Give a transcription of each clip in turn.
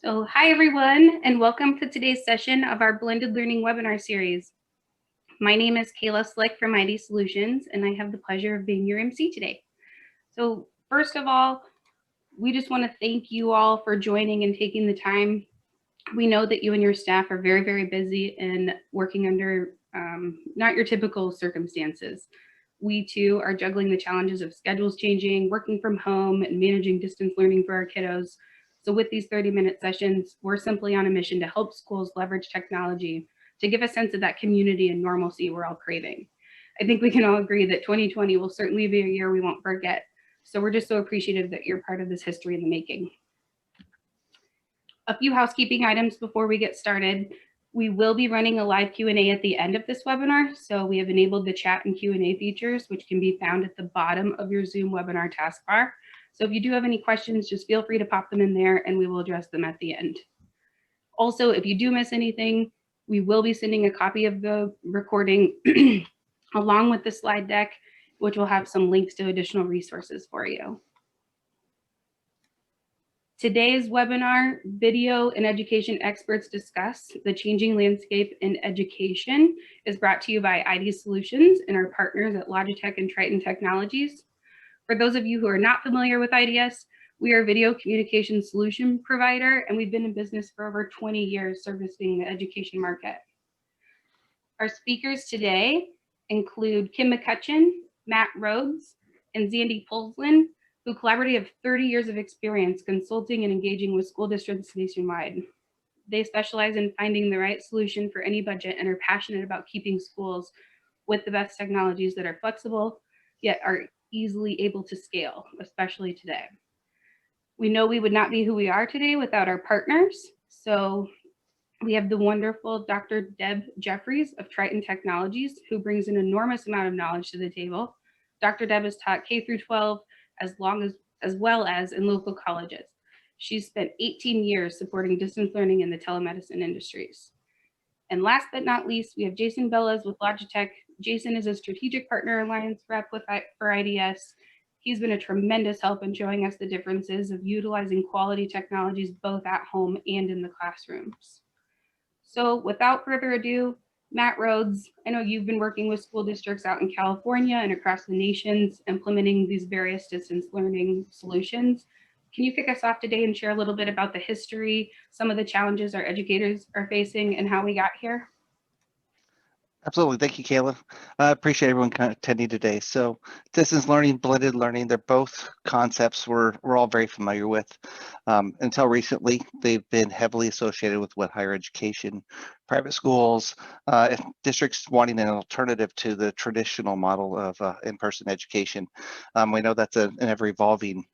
So hi everyone, and welcome to today's session of our Blended Learning webinar series. My name is Kayla Slick from IDSolutions, and I have the pleasure of being your MC today. So first of all, we just want to thank you all for joining and taking the time. We know that you and your staff are very, very busy and working under not your typical circumstances. We too are juggling the challenges of schedules changing, working from home, and managing distance learning for our kiddos. So with these 30-minute sessions, we're simply on a mission to help schools leverage technology to give a sense of that community and normalcy we're all craving. I think we can all agree that 2020 will certainly be a year we won't forget. So we're just so appreciative that you're part of this history in the making. A few housekeeping items before we get started. We will be running a live Q&A at the end of this webinar. So we have enabled the chat and Q&A features, which can be found at the bottom of your Zoom webinar taskbar. So if you do have any questions, just feel free to pop them in there and we will address them at the end. Also, if you do miss anything, we will be sending a copy of the recording along with the slide deck, which will have some links to additional resources for you. Today's webinar, Video and Education Experts Discuss the Changing Landscape in Education, is brought to you by IDSolutions and our partners at Logitech and Tryten Technologies. For those of you who are not familiar with IDS, we are a video communication solution provider, and we've been in business for over 20 years servicing the education market. Our speakers today include Kim McCutcheon, Matt Rhodes, and Zandy Polslin, who collaboratively have 30 years of experience consulting and engaging with school districts nationwide. They specialize in finding the right solution for any budget and are passionate about keeping schools with the best technologies that are flexible, yet are easily able to scale, especially today. We know we would not be who we are today without our partners. So we have the wonderful Dr. Deb Jeffries of Tryten Technologies, who brings an enormous amount of knowledge to the table. Dr. Deb has taught K through 12 as well as in local colleges. She's spent 18 years supporting distance learning in the telemedicine industries. And last but not least, we have Jason Bellas with Logitech. Jason is a strategic partner alliance rep for IDS. He's been a tremendous help in showing us the differences of utilizing quality technologies both at home and in the classrooms. So without further ado, Matt Rhodes, I know you've been working with school districts out in California and across the nations implementing these various distance learning solutions. Can you kick us off today and share a little bit about the history, some of the challenges our educators are facing, and how we got here? Absolutely. Thank you, Kayla. I appreciate everyone attending today. So distance learning, blended learning, they're both concepts we're all very familiar with. Until recently, they've been heavily associated with what higher education, private schools, districts wanting an alternative to the traditional model of in-person education. We know that's an ever-evolving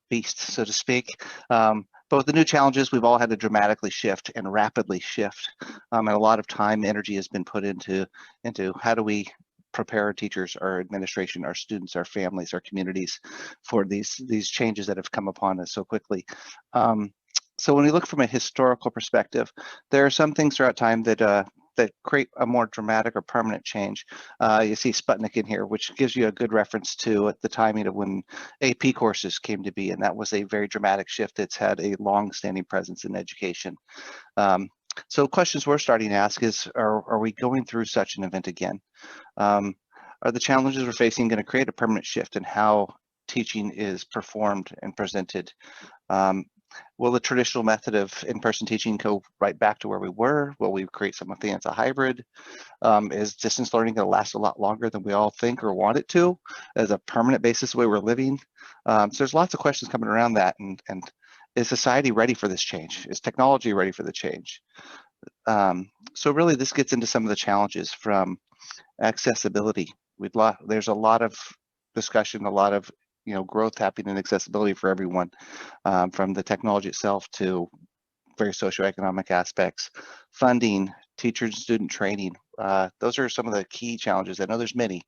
beast, so to speak. But the new challenges, we've all had to dramatically shift and rapidly shift. And a lot of time, energy has been put into how do we prepare our teachers, our administration, our students, our families, our communities for these changes that have come upon us so quickly. So when we look from a historical perspective, there are some things throughout time that create a more dramatic or permanent change. You see Sputnik in here, which gives you a good reference to the timing of when AP courses came to be, and that was a very dramatic shift that's had a long-standing presence in education. So questions we're starting to ask is, are we going through such an event again? Are the challenges we're facing going to create a permanent shift in how teaching is performed and presented? Will the traditional method of in-person teaching go right back to where we were? Will we create something that's a hybrid? Is distance learning going to last a lot longer than we all think or want it to, as a permanent basis the way we're living? So there's lots of questions coming around that, and is society ready for this change? Is technology ready for the change? So really this gets into some of the challenges from accessibility. There's a lot of discussion, a lot of growth happening in accessibility for everyone, from the technology itself to very socioeconomic aspects, funding, teacher and student training. Those are some of the key challenges. I know there's many.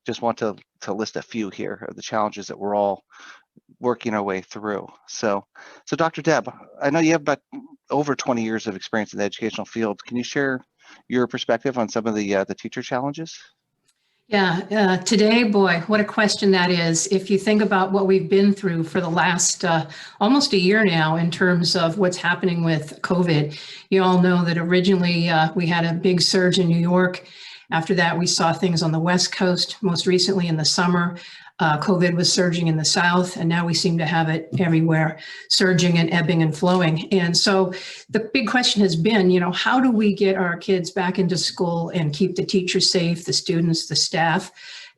Just want to list a few here of the challenges that we're all working our way through. So Dr. Deb, I know you have about over 20 years of experience in the educational field. Can you share your perspective on some of the teacher challenges? Yeah, today, boy, what a question that is. If you think about what we've been through for the last almost a year now in terms of what's happening with COVID, you all know that originally we had a big surge in New York. After that, we saw things on the West Coast. Most recently in the summer, COVID was surging in the South, and now we seem to have it everywhere, surging and ebbing and flowing. And so the big question has been, how do we get our kids back into school and keep the teachers safe, the students, the staff,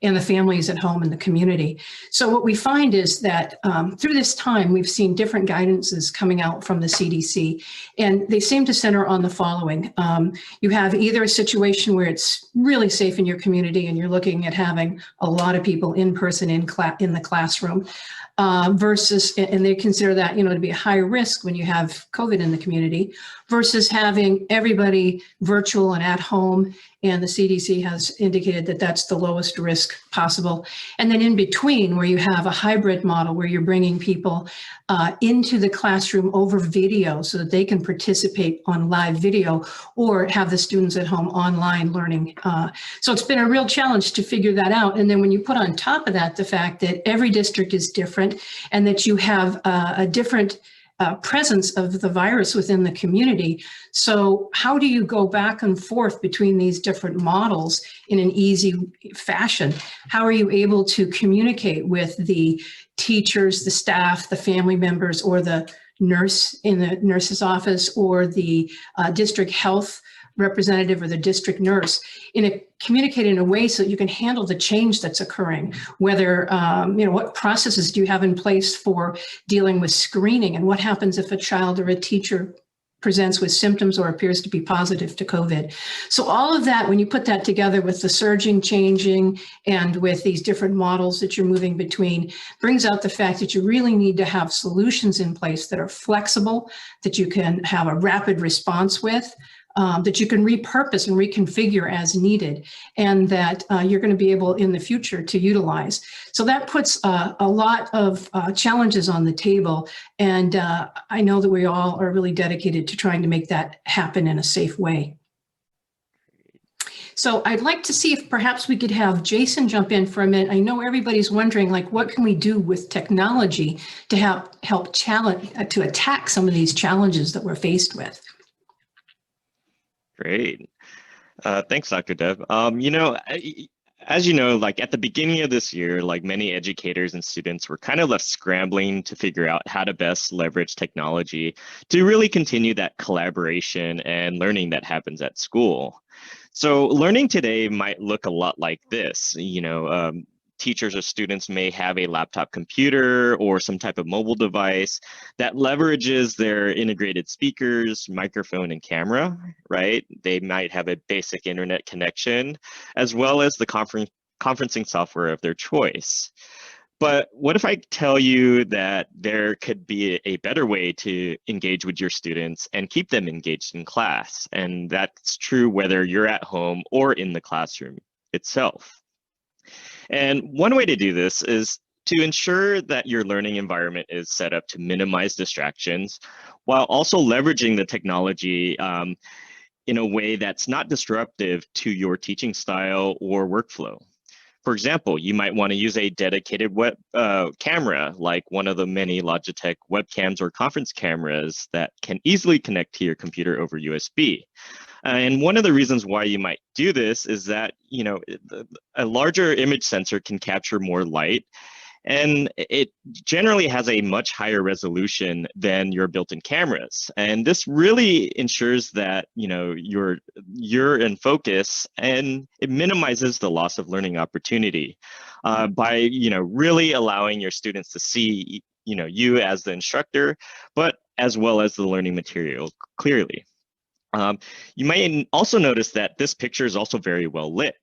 and the families at home and the community? So what we find is that through this time, we've seen different guidances coming out from the CDC, and they seem to center on the following. You have either a situation where it's really safe in your community and you're looking at having a lot of people in person in the classroom, versus, and they consider that, to be a high risk when you have COVID in the community, versus having everybody virtual and at home. And the CDC has indicated that that's the lowest risk possible. And then in between, where you have a hybrid model where you're bringing people into the classroom over video so that they can participate on live video, or have the students at home online learning. So it's been a real challenge to figure that out. And then when you put on top of that the fact that every district is different and that you have a different presence of the virus within the community. So how do you go back and forth between these different models in an easy fashion? How are you able to communicate with the teachers, the staff, the family members, or the nurse in the nurse's office, or the district health representative or the district nurse, communicate in a way so that you can handle the change that's occurring? Whether, what processes do you have in place for dealing with screening, and what happens if a child or a teacher presents with symptoms or appears to be positive to COVID? So all of that, when you put that together with the surging, changing, and with these different models that you're moving between, brings out the fact that you really need to have solutions in place that are flexible, that you can have a rapid response with, that you can repurpose and reconfigure as needed, and that you're going to be able in the future to utilize. So that puts a lot of challenges on the table, and I know that we all are really dedicated to trying to make that happen in a safe way. So I'd like to see if perhaps we could have Jason jump in for a minute. I know everybody's wondering, like, what can we do with technology to help to attack some of these challenges that we're faced with? Great. Thanks, Dr. Deb. As you know, like at the beginning of this year, like many educators and students were kind of left scrambling to figure out how to best leverage technology to really continue that collaboration and learning that happens at school. So learning today might look a lot like this. Teachers or students may have a laptop computer or some type of mobile device that leverages their integrated speakers, microphone, and camera, right? They might have a basic internet connection, as well as the conferencing software of their choice. But what if I tell you that there could be a better way to engage with your students and keep them engaged in class? And that's true whether you're at home or in the classroom itself. And one way to do this is to ensure that your learning environment is set up to minimize distractions while also leveraging the technology in a way that's not disruptive to your teaching style or workflow. For example, you might want to use a dedicated web camera, like one of the many Logitech webcams or conference cameras that can easily connect to your computer over USB. And one of the reasons why you might do this is that, a larger image sensor can capture more light, and it generally has a much higher resolution than your built-in cameras. And this really ensures that, you're in focus, and it minimizes the loss of learning opportunity by, really allowing your students to see, you as the instructor, but as well as the learning material clearly. You may also notice that this picture is also very well lit.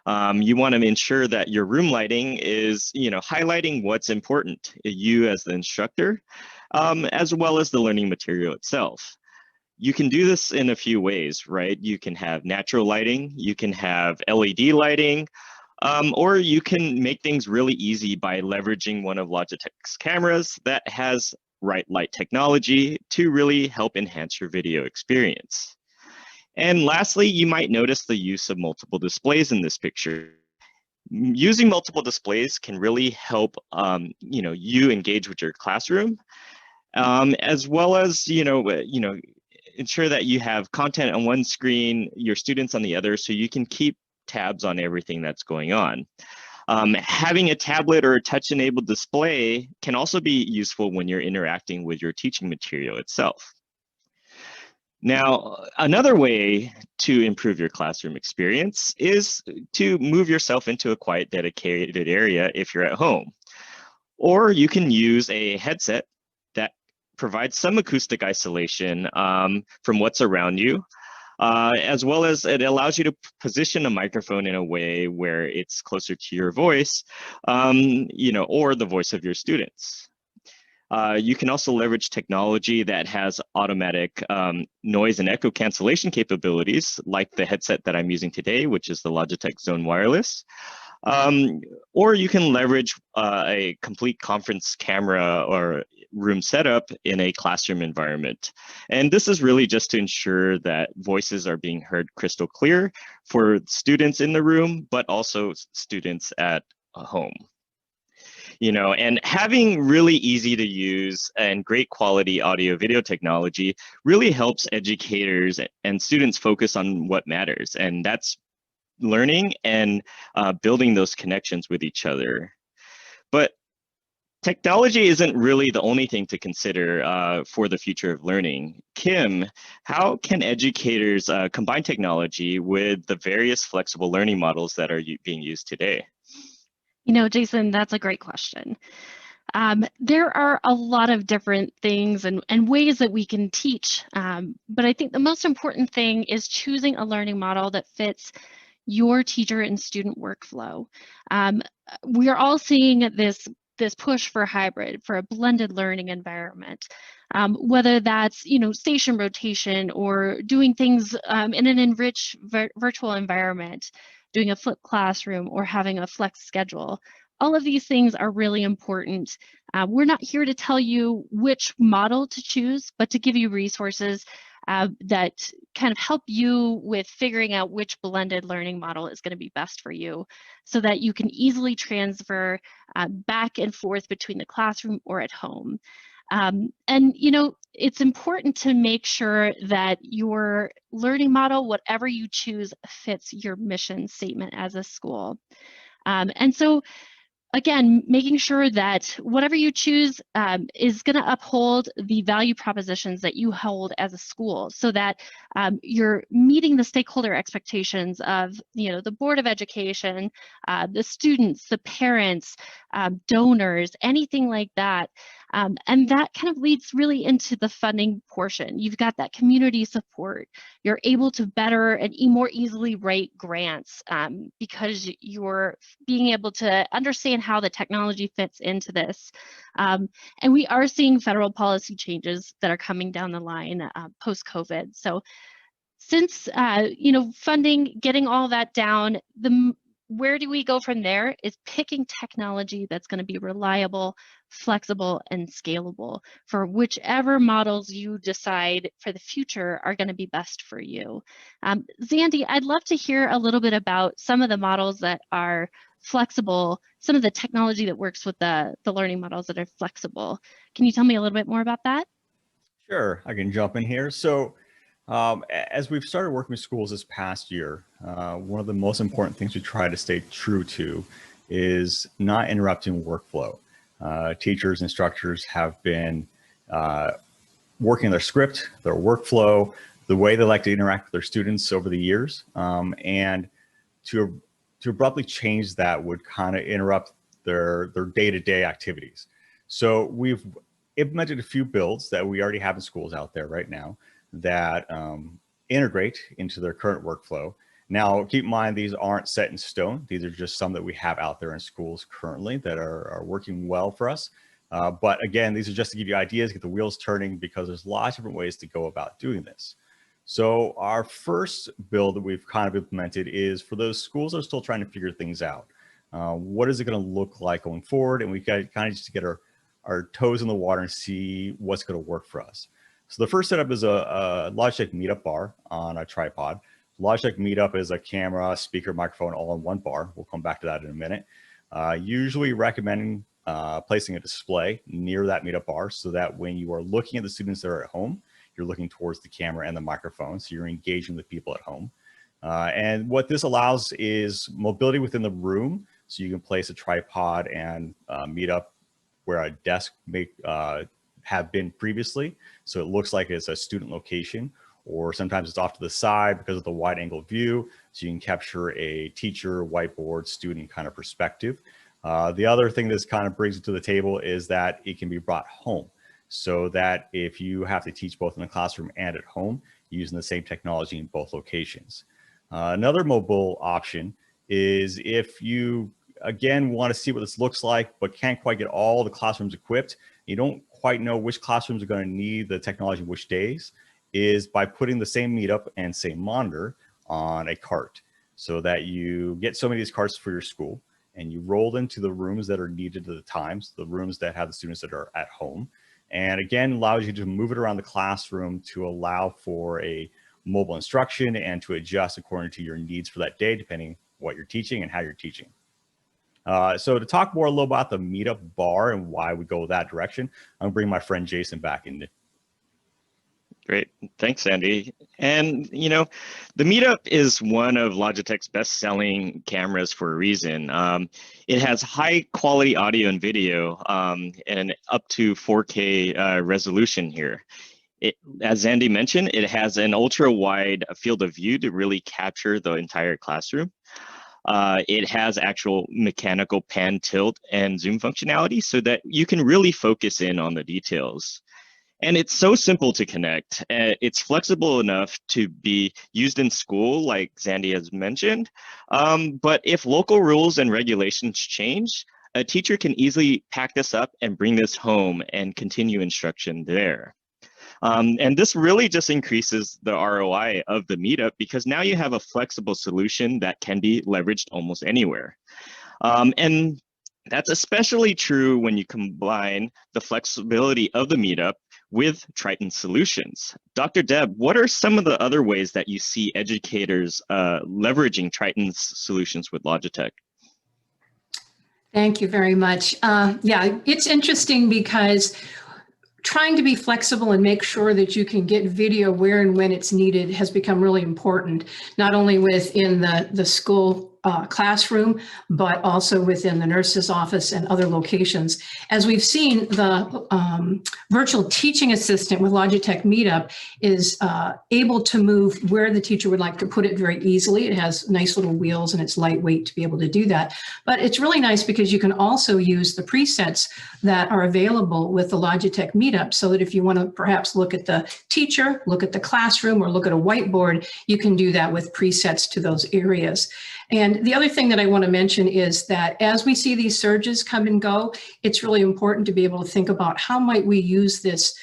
You want to ensure that your room lighting is, highlighting what's important, you as the instructor, as well as the learning material itself. You can do this in a few ways, right? You can have natural lighting, you can have LED lighting, or you can make things really easy by leveraging one of Logitech's cameras that has right light technology to really help enhance your video experience. And lastly, you might notice the use of multiple displays in this picture. Using multiple displays can really help you engage with your classroom, as well as ensure that you have content on one screen, your students on the other, so you can keep tabs on everything that's going on. Having a tablet or a touch-enabled display can also be useful when you're interacting with your teaching material itself. Now, another way to improve your classroom experience is to move yourself into a quiet, dedicated area if you're at home. Or you can use a headset that provides some acoustic isolation from what's around you, as well as it allows you to position a microphone in a way where it's closer to your voice, or the voice of your students. You can also leverage technology that has automatic noise and echo cancellation capabilities, like the headset that I'm using today, which is the Logitech Zone Wireless. Or you can leverage a complete conference camera or room setup in a classroom environment. And this is really just to ensure that voices are being heard crystal clear for students in the room, but also students at home. And having really easy to use and great quality audio video technology really helps educators and students focus on what matters. And that's learning and building those connections with each other. But technology isn't really the only thing to consider for the future of learning. Kim, how can educators combine technology with the various flexible learning models that are being used today? Jason, that's a great question. There are a lot of different things and ways that we can teach, but I think the most important thing is choosing a learning model that fits your teacher and student workflow. We are all seeing this push for hybrid, for a blended learning environment, whether that's station rotation or doing things in an enriched virtual environment, doing a flipped classroom or having a flex schedule. All of these things are really important. We're not here to tell you which model to choose, but to give you resources that kind of help you with figuring out which blended learning model is going to be best for you, so that you can easily transfer back and forth between the classroom or at home. It's important to make sure that your learning model, whatever you choose, fits your mission statement as a school. And so again, making sure that whatever you choose is going to uphold the value propositions that you hold as a school, so that you're meeting the stakeholder expectations of the Board of Education, the students, the parents, donors, anything like that. And that kind of leads really into the funding portion. You've got that community support. You're able to better and more easily write grants because you're being able to understand how the technology fits into this. And we are seeing federal policy changes that are coming down the line post-COVID. So since funding, getting all that down, where do we go from there is picking technology that's going to be reliable, flexible, and scalable for whichever models you decide for the future are going to be best for you. Zandy, I'd love to hear a little bit about some of the models that are flexible, some of the technology that works with the learning models that are flexible. Can you tell me a little bit more about that? Sure, I can jump in here. So as we've started working with schools this past year, one of the most important things we try to stay true to is not interrupting workflow. Teachers, instructors have been working their script, their workflow, the way they like to interact with their students over the years. And to abruptly change that would kind of interrupt their day-to-day activities. So we've implemented a few builds that we already have in schools out there right now that integrate into their current workflow. Now, keep in mind, these aren't set in stone. These are just some that we have out there in schools currently that are working well for us. But again, these are just to give you ideas, get the wheels turning, because there's lots of different ways to go about doing this. So our first build that we've kind of implemented is for those schools that are still trying to figure things out. What is it going to look like going forward? And we got kind of just to get our toes in the water and see what's going to work for us. So the first setup is a Logitech MEETUP bar on a tripod. Logitech MEETUP is a camera, speaker, microphone all in one bar. We'll come back to that in a minute. Usually recommending placing a display near that MEETUP bar so that when you are looking at the students that are at home, you're looking towards the camera and the microphone, so you're engaging with people at home. And what this allows is mobility within the room, so you can place a tripod and meet up where a desk may have been previously, so it looks like it's a student location, or sometimes it's off to the side because of the wide angle view, so you can capture a teacher, whiteboard, student kind of perspective. The other thing this kind of brings it to the table is that it can be brought home, so that if you have to teach both in the classroom and at home, using the same technology in both locations. Another mobile option is if you, again, want to see what this looks like, but can't quite get all the classrooms equipped, you don't quite know which classrooms are going to need the technology which days, is by putting the same meetup and same monitor on a cart, so that you get so many of these carts for your school and you roll into the rooms that are needed at the times, the rooms that have the students that are at home. And again, allows you to move it around the classroom to allow for a mobile instruction and to adjust according to your needs for that day, depending what you're teaching and how you're teaching. So to talk more a little about the meetup bar and why we go that direction, I'm gonna bring my friend Jason back in. Great, thanks, Andy. And you know, the MEETUP is one of Logitech's best-selling cameras for a reason. It has high quality audio and video and up to 4K resolution here. As Andy mentioned, it has an ultra-wide field of view to really capture the entire classroom. It has actual mechanical pan, tilt, and zoom functionality so that you can really focus in on the details. And it's so simple to connect. It's flexible enough to be used in school, like Zandy has mentioned. But if local rules and regulations change, a teacher can easily pack this up and bring this home and continue instruction there. And this really just increases the ROI of the meetup, because now you have a flexible solution that can be leveraged almost anywhere. And that's especially true when you combine the flexibility of the meetup with Tryten solutions. Dr. Deb, what are some of the other ways that you see educators leveraging Tryten's solutions with Logitech? Thank you very much. Yeah, it's interesting because trying to be flexible and make sure that you can get video where and when it's needed has become really important, not only within the school classroom, but also within the nurse's office and other locations. As we've seen, the virtual teaching assistant with Logitech MEETUP is able to move where the teacher would like to put it very easily. It has nice little wheels and it's lightweight to be able to do that. But it's really nice because you can also use the presets that are available with the Logitech MEETUP, so that if you want to perhaps look at the teacher, look at the classroom, or look at a whiteboard, you can do that with presets to those areas. And the other thing that I want to mention is that as we see these surges come and go, it's really important to be able to think about how might we use this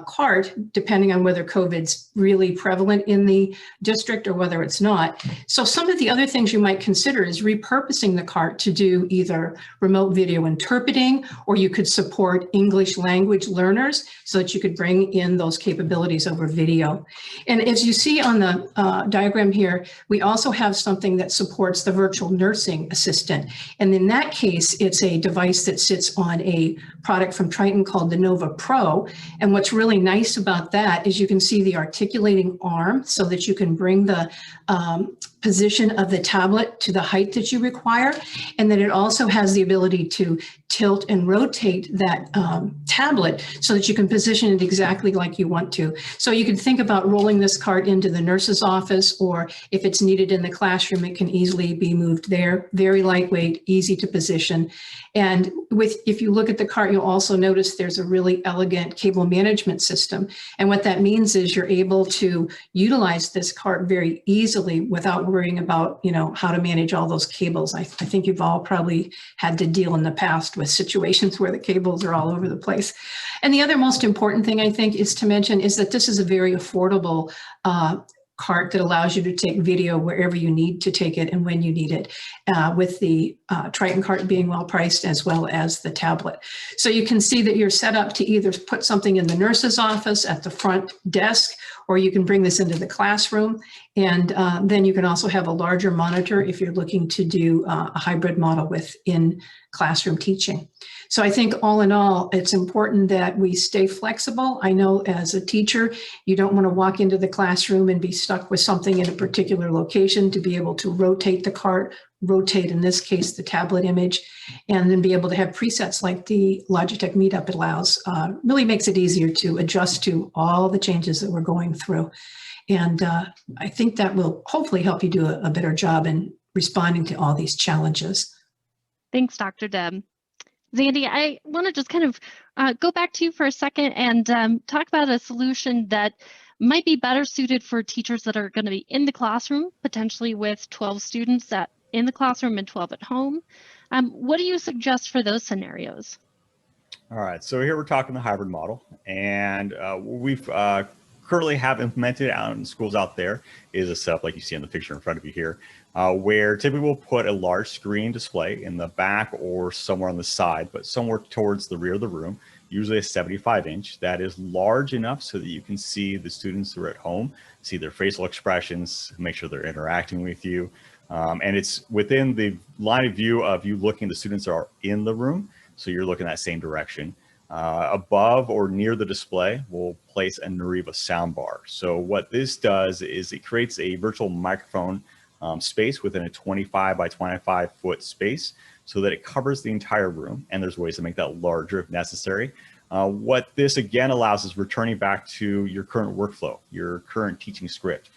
cart, depending on whether COVID's really prevalent in the district or whether it's not. So some of the other things you might consider is repurposing the cart to do either remote video interpreting, or you could support English language learners so that you could bring in those capabilities over video. And as you see on the diagram here, we also have something that supports the virtual nursing assistant. And in that case, it's a device that sits on a product from Tryten called the Nova Pro. And what's really nice about that is you can see the articulating arm so that you can bring the position of the tablet to the height that you require. And then it also has the ability to tilt and rotate that tablet so that you can position it exactly like you want to. So you can think about rolling this cart into the nurse's office, or if it's needed in the classroom, it can easily be moved there. Very lightweight, easy to position. And if you look at the cart, you'll also notice there's a really elegant cable management system. And what that means is you're able to utilize this cart very easily without worrying about, how to manage all those cables. I think you've all probably had to deal in the past with situations where the cables are all over the place. And the other most important thing I think is to mention is that this is a very affordable cart that allows you to take video wherever you need to take it and when you need it, with the Tryten cart being well priced, as well as the tablet. So you can see that you're set up to either put something in the nurse's office at the front desk, or you can bring this into the classroom. And then you can also have a larger monitor if you're looking to do a hybrid model within classroom teaching. So I think all in all, it's important that we stay flexible. I know as a teacher, you don't want to walk into the classroom and be stuck with something in a particular location, to be able to rotate the cart, rotate, in this case, the tablet image, and then be able to have presets like the Logitech MEETUP allows. Really makes it easier to adjust to all the changes that we're going through. And I think that will hopefully help you do a better job in responding to all these challenges. Thanks, Dr. Deb. Zandy, I want to just kind of go back to you for a second and talk about a solution that might be better suited for teachers that are going to be in the classroom, potentially with 12 students in the classroom and 12 at home. What do you suggest for those scenarios? All right, so here we're talking the hybrid model, and we've currently have implemented out in schools out there is a setup like you see in the picture in front of you here, where typically we'll put a large screen display in the back or somewhere on the side, but somewhere towards the rear of the room, usually a 75-inch that is large enough so that you can see the students who are at home, see their facial expressions, make sure they're interacting with you. And it's within the line of view of you looking, the students are in the room, so you're looking that same direction. Above or near the display, we'll place a Nariva soundbar. So what this does is it creates a virtual microphone space within a 25 by 25 foot space so that it covers the entire room, and there's ways to make that larger if necessary. What this again allows is returning back to your current workflow, your current teaching script.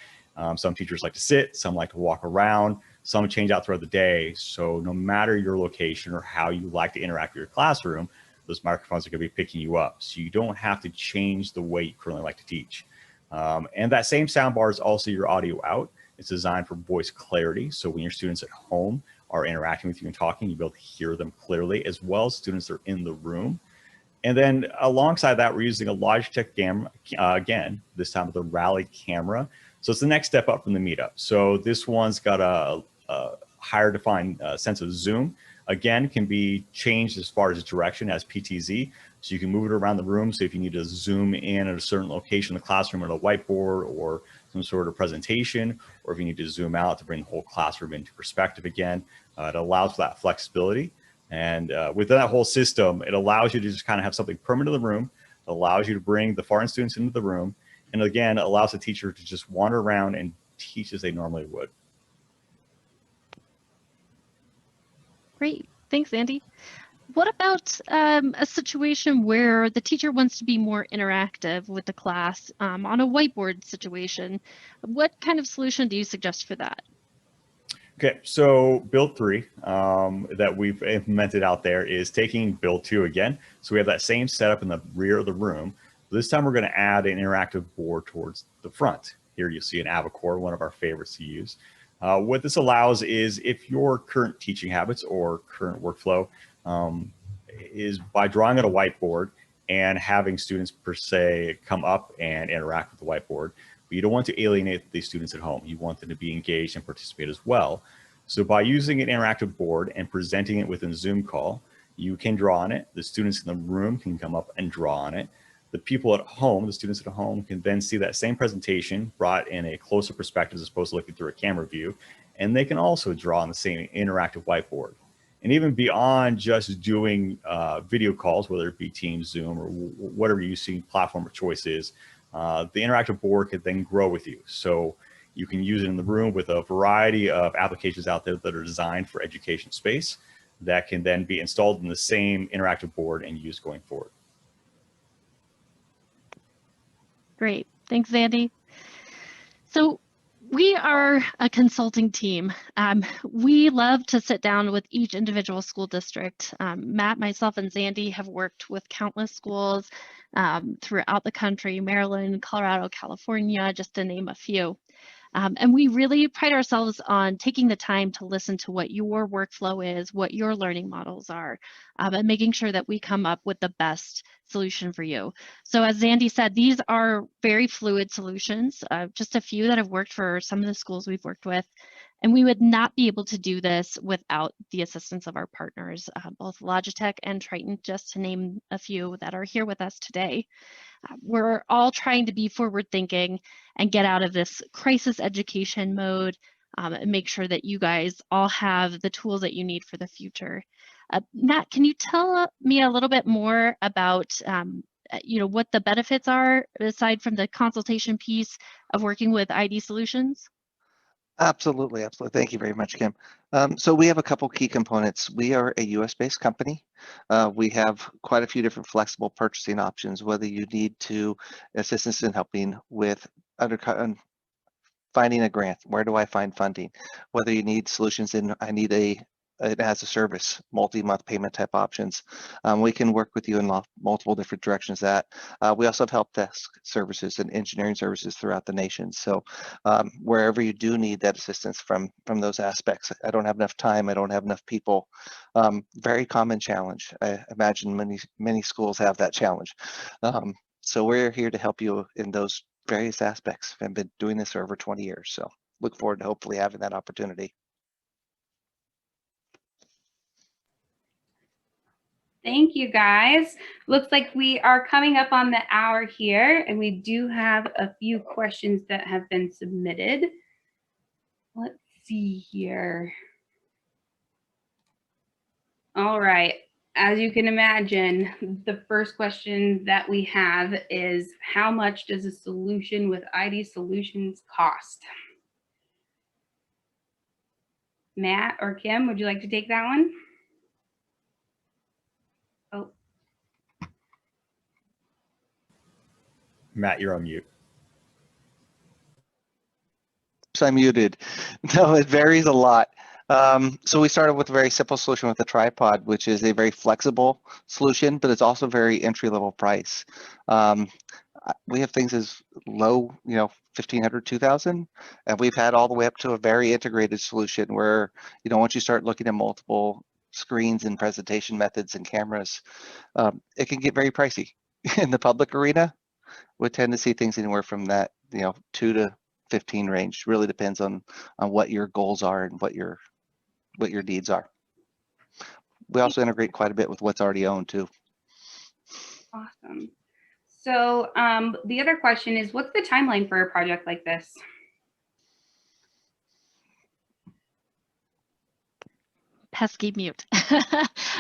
Some teachers like to sit, some like to walk around, some change out throughout the day. So no matter your location or how you like to interact with your classroom, those microphones are going to be picking you up. So you don't have to change the way you currently like to teach. And that same soundbar is also your audio out. It's designed for voice clarity. So when your students at home are interacting with you and talking, you'll be able to hear them clearly, as well as students that are in the room. And then alongside that, we're using a Logitech camera, again, this time with a RALLY camera. So it's the next step up from the MEETUP. So this one's got a higher defined sense of zoom. Again, can be changed as far as its direction as PTZ. So you can move it around the room. So if you need to zoom in at a certain location in the classroom or a whiteboard or some sort of presentation, or if you need to zoom out to bring the whole classroom into perspective again, it allows for that flexibility. And within that whole system, it allows you to just kind of have something permanent in the room. It allows you to bring the foreign students into the room. And again, it allows the teacher to just wander around and teach as they normally would. Great, thanks, Andy. What about a situation where the teacher wants to be more interactive with the class on a whiteboard situation? What kind of solution do you suggest for that? Okay, so build 3 that we've implemented out there is taking build 2 again. So we have that same setup in the rear of the room. This time we're going to add an interactive board towards the front. Here you'll see an Avocor, one of our favorites to use. What this allows is if your current teaching habits or current workflow is by drawing on a whiteboard and having students per se come up and interact with the whiteboard, but you don't want to alienate the students at home. You want them to be engaged and participate as well. So by using an interactive board and presenting it within a Zoom call, you can draw on it. The students in the room can come up and draw on it. The people at home, the students at home, can then see that same presentation brought in a closer perspective as opposed to looking through a camera view. And they can also draw on the same interactive whiteboard. And even beyond just doing video calls, whether it be Teams, Zoom, or whatever you see platform of choice is, the interactive board could then grow with you. So you can use it in the room with a variety of applications out there that are designed for education space that can then be installed in the same interactive board and used going forward. Great, thanks, Andy. So we are a consulting team. We love to sit down with each individual school district. Matt, myself, and Zandy have worked with countless schools throughout the country, Maryland, Colorado, California, just to name a few. And we really pride ourselves on taking the time to listen to what your workflow is, what your learning models are, and making sure that we come up with the best solution for you. So as Zandy said, these are very fluid solutions, just a few that have worked for some of the schools we've worked with. And we would not be able to do this without the assistance of our partners, both Logitech and Tryten, just to name a few that are here with us today. We're all trying to be forward thinking and get out of this crisis education mode, and make sure that you guys all have the tools that you need for the future. Matt, can you tell me a little bit more about what the benefits are aside from the consultation piece of working with IDSolutions? Absolutely, absolutely. Thank you very much, Kim. So we have a couple key components. We are a US-based company. We have quite a few different flexible purchasing options, whether you need to assistance in helping with finding a grant. Where do I find funding? Whether you need solutions in, I need it as a service, multi-month payment type options. We can work with you in multiple different directions. We also have help desk services and engineering services throughout the nation. So wherever you do need that assistance from those aspects, I don't have enough time, I don't have enough people. Very common challenge. I imagine many schools have that challenge. So we're here to help you in those various aspects. I've been doing this for over 20 years, so look forward to hopefully having that opportunity. Thank you, guys. Looks like we are coming up on the hour here, and we do have a few questions that have been submitted. Let's see here. All right. As you can imagine, the first question that we have is, how much does a solution with IDSolutions cost? Matt or Kim, would you like to take that one? Oh. Matt, you're on mute. So I'm muted. No, it varies a lot. So we started with a very simple solution with the tripod, which is a very flexible solution, but it's also very entry-level price. We have things as low, $1,500, $2,000, and we've had all the way up to a very integrated solution where, once you start looking at multiple screens and presentation methods and cameras, it can get very pricey. In the public arena, we tend to see things anywhere from that, 2 to 15 range. Really depends on what your goals are and what your needs are. We also integrate quite a bit with what's already owned too. Awesome. So the other question is, what's the timeline for a project like this? Pesky mute.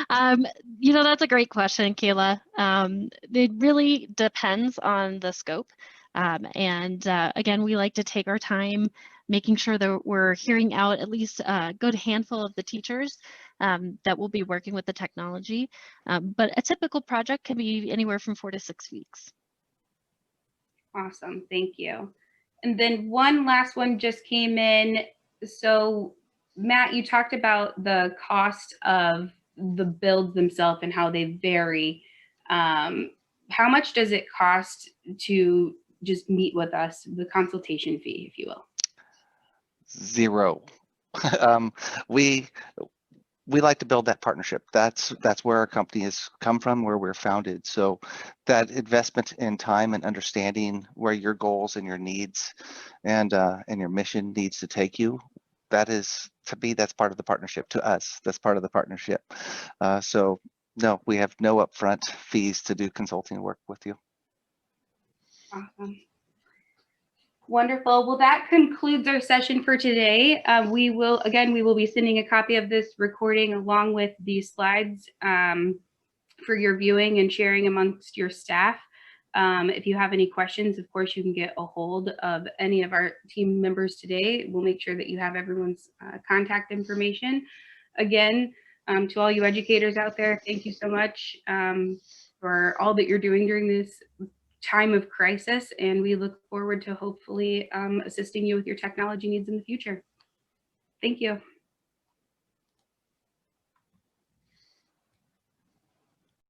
That's a great question, Kayla. It really depends on the scope. Again, we like to take our time making sure that we're hearing out at least a good handful of the teachers that will be working with the technology. But a typical project can be anywhere from 4 to 6 weeks. Awesome, thank you. And then one last one just came in. So Matt, you talked about the cost of the builds themselves and how they vary. How much does it cost to just meet with us, the consultation fee, if you will? Zero. We like to build that partnership. That's where our company has come from, where we're founded. So that investment in time and understanding where your goals and your needs and your mission needs to take you, that is, to me, that's part of the partnership. To us, that's part of the partnership. So no, we have no upfront fees to do consulting work with you. Awesome. Wonderful. Well, that concludes our session for today. We will be sending a copy of this recording along with the slides for your viewing and sharing amongst your staff. If you have any questions, of course, you can get a hold of any of our team members today. We'll make sure that you have everyone's contact information. Again, to all you educators out there, thank you so much for all that you're doing during this time of crisis, and we look forward to hopefully assisting you with your technology needs in the future. Thank you.